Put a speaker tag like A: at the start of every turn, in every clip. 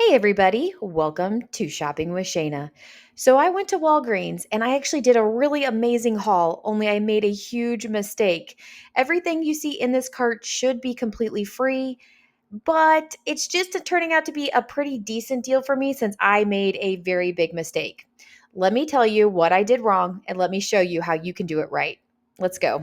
A: Hey everybody, welcome to Shopping with Shana. So I went to Walgreens and I actually did a really amazing haul, only I made a huge mistake. Everything you see in this cart should be completely free, but it's just turning out to be a pretty decent deal for me since I made a very big mistake. Let me tell you what I did wrong and let me show you how you can do it right. Let's go.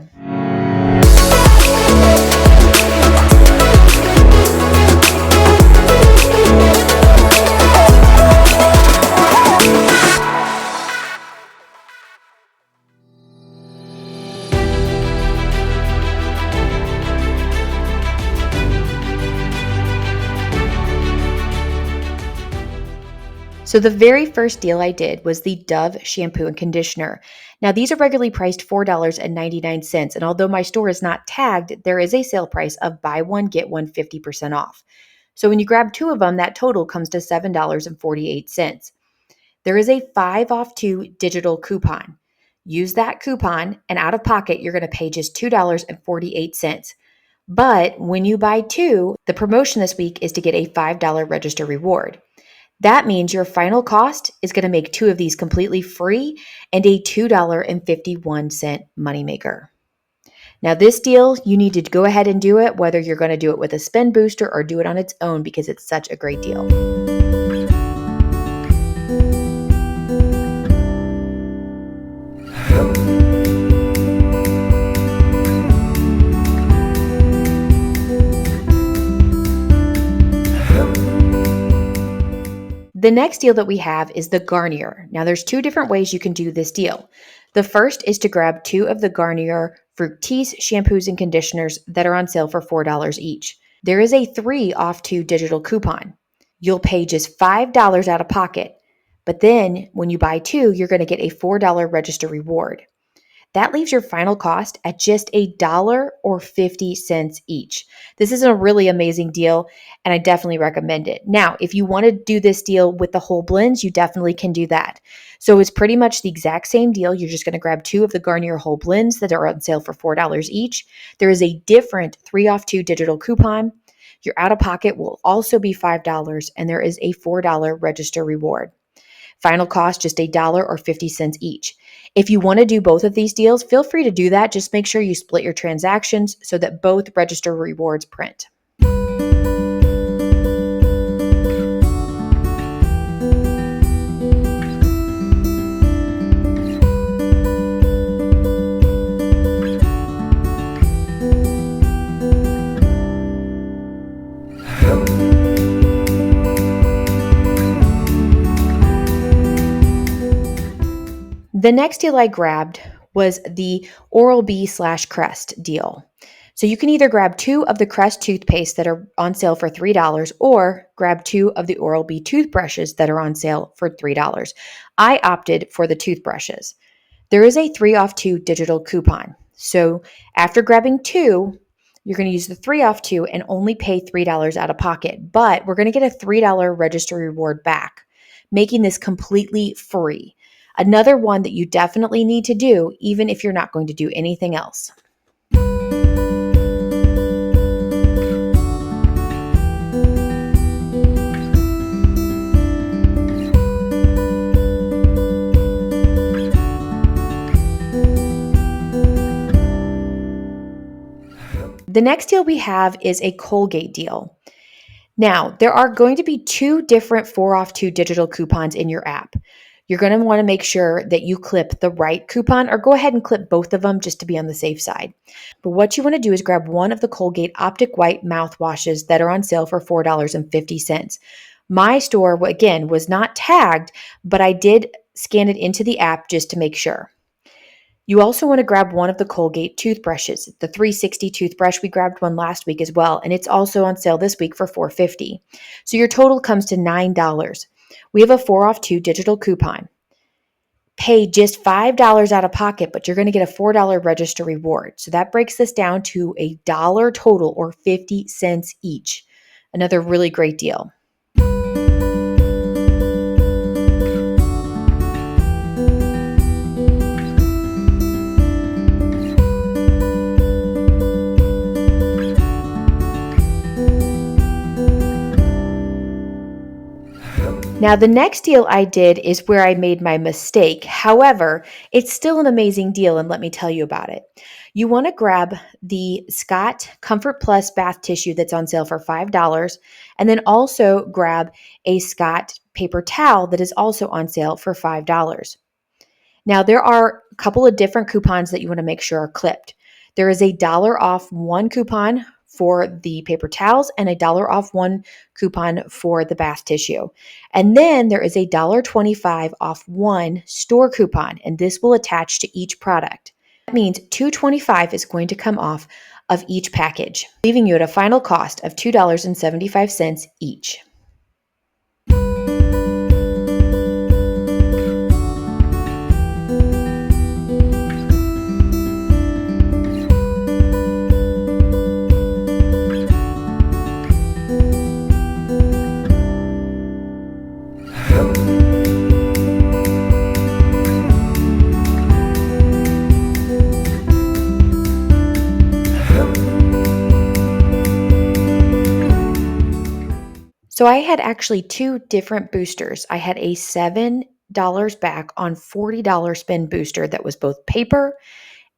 A: So the very first deal I did was the Dove shampoo and conditioner. Now these are regularly priced $4.99, and although my store is not tagged, there is a sale price of buy one, get one 50% off. So when you grab two of them, that total comes to $7.48. There is a 5 off 2 digital coupon. Use that coupon, and out of pocket, you're going to pay just $2.48. But when you buy two, the promotion this week is to get a $5 register reward. That means your final cost is going to make two of these completely free and a $2.51 moneymaker. Now, this deal, you need to go ahead and do it, whether you're going to do it with a spend booster or do it on its own because it's such a great deal. The next deal that we have is the Garnier. Now there's two different ways you can do this deal. The first is to grab two of the Garnier Fructis shampoos and conditioners that are on sale for $4 each. There is a 3 off 2 digital coupon. You'll pay just $5 out of pocket, but then when you buy two, you're going to get a $4 register reward. That leaves your final cost at just $1.50 each. This is a really amazing deal, and I definitely recommend it. Now, if you want to do this deal with the whole blends, you definitely can do that. So it's pretty much the exact same deal. You're just going to grab two of the Garnier whole blends that are on sale for $4 each. There is a different 3 off 2 digital coupon. Your out of pocket will also be $5, and there is a $4 register reward. Final cost, just $1.50 each. If you want to do both of these deals, feel free to do that. Just make sure you split your transactions so that both register rewards print. The next deal I grabbed was the Oral-B/Crest deal. So you can either grab two of the Crest toothpaste that are on sale for $3 or grab two of the Oral-B toothbrushes that are on sale for $3. I opted for the toothbrushes. There is a 3 off 2 digital coupon. So after grabbing two, you're going to use the 3 off 2 and only pay $3 out of pocket, but we're going to get a $3 register reward back, making this completely free. Another one that you definitely need to do, even if you're not going to do anything else. The next deal we have is a Colgate deal. Now, there are going to be two different 4 off 2 digital coupons in your app. You're going to want to make sure that you clip the right coupon or go ahead and clip both of them just to be on the safe side. But what you want to do is grab one of the Colgate Optic White mouthwashes that are on sale for $4.50. My store, again, was not tagged, but I did scan it into the app just to make sure. You also want to grab one of the Colgate toothbrushes, the 360 toothbrush. We grabbed one last week as well, and it's also on sale this week for $4.50. So your total comes to $9. We have a 4 off 2 digital coupon. Pay just $5 out of pocket, but you're going to get a $4 register reward. So that breaks this down to $1 total or 50 cents each. Another really great deal. Now, the next deal I did is where I made my mistake. However, it's still an amazing deal, and let me tell you about it. You want to grab the Scott Comfort Plus bath tissue that's on sale for $5, and then also grab a Scott paper towel that is also on sale for $5. Now, there are a couple of different coupons that you want to make sure are clipped. There is a dollar off one coupon for the paper towels and a dollar off one coupon for the bath tissue. And then there is a $1.25 off one store coupon, and this will attach to each product. That means $2.25 is going to come off of each package, leaving you at a final cost of $2.75 each. So I had actually two different boosters. I had a $7 back on $40 spend booster that was both paper,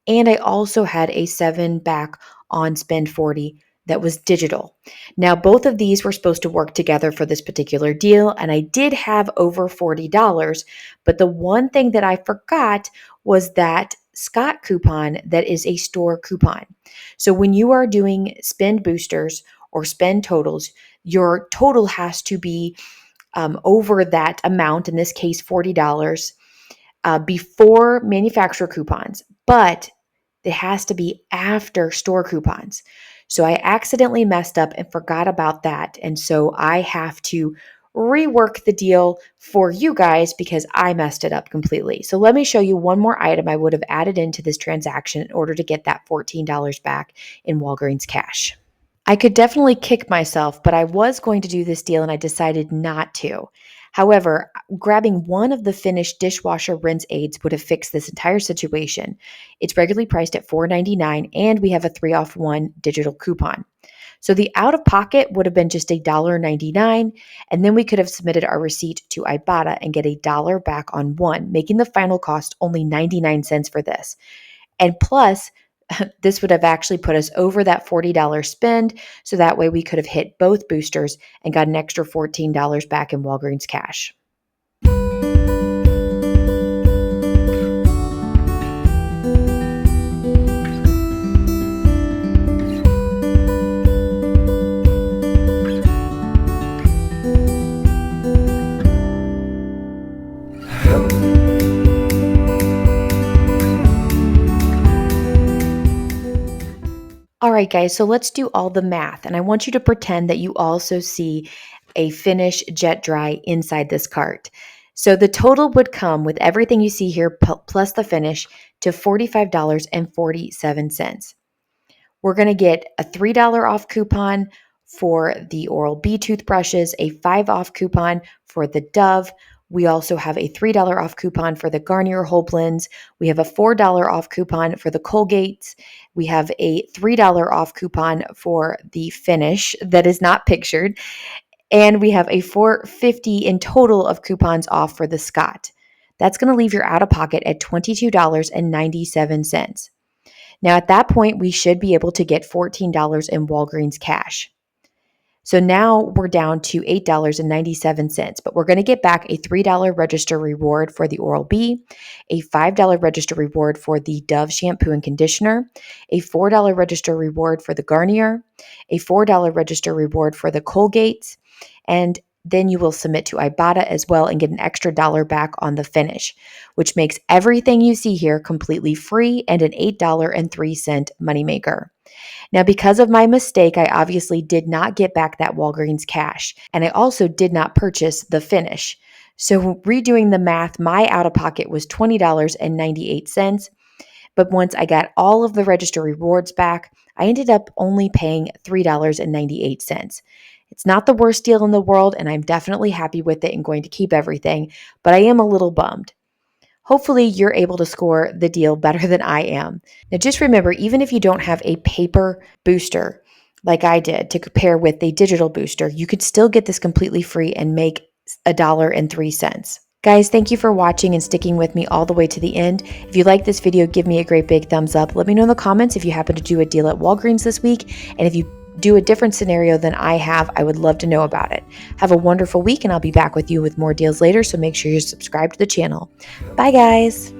A: and I also had a 7 back on spend 40 that was digital. Now, both of these were supposed to work together for this particular deal, and I did have over $40, but the one thing that I forgot was that Scott coupon that is a store coupon. So when you are doing spend boosters or spend totals, your total has to be over that amount, in this case $40, before manufacturer coupons, but it has to be after store coupons. So I accidentally messed up and forgot about that. And so I have to rework the deal for you guys because I messed it up completely. So let me show you one more item I would have added into this transaction in order to get that $14 back in Walgreens cash. I could definitely kick myself, but I was going to do this deal and I decided not to. However, grabbing one of the finished dishwasher rinse aids would have fixed this entire situation. It's regularly priced at $4.99 and we have a 3 off 1 digital coupon. So the out of pocket would have been just $1.99, and then we could have submitted our receipt to Ibotta and get $1 back on one, making the final cost only 99 cents for this. And plus, this would have actually put us over that $40 spend, so that way we could have hit both boosters and got an extra $14 back in Walgreens cash. All right, guys, so let's do all the math. And I want you to pretend that you also see a Finish Jet Dry inside this cart. So the total would come with everything you see here plus the finish to $45.47. We're going to get a $3 off coupon for the Oral-B toothbrushes, a 5 off coupon for the Dove. We also have a $3 off coupon for the Garnier whole blends. We have a $4 off coupon for the Colgates. We have a $3 off coupon for the Finish that is not pictured. And we have a $4.50 in total of coupons off for the Scott. That's going to leave your out of pocket at $22.97. Now, at that point, we should be able to get $14 in Walgreens cash. So now we're down to $8.97, but we're going to get back a $3 register reward for the Oral-B, a $5 register reward for the Dove shampoo and conditioner, a $4 register reward for the Garnier, a $4 register reward for the Colgate, and then you will submit to Ibotta as well and get an extra dollar back on the finish, which makes everything you see here completely free and an $8.03 moneymaker. Now, because of my mistake, I obviously did not get back that Walgreens cash, and I also did not purchase the finish. So redoing the math, my out-of-pocket was $20.98, but once I got all of the register rewards back, I ended up only paying $3.98. It's not the worst deal in the world, and I'm definitely happy with it and going to keep everything, but I am a little bummed. Hopefully, you're able to score the deal better than I am. Now, just remember, even if you don't have a paper booster like I did to compare with a digital booster, you could still get this completely free and make $1.03. Guys, thank you for watching and sticking with me all the way to the end. If you like this video, give me a great big thumbs up. Let me know in the comments if you happen to do a deal at Walgreens this week. And if you do a different scenario than I have, I would love to know about it. Have a wonderful week, and I'll be back with you with more deals later, so make sure you're subscribed to the channel. Bye, guys.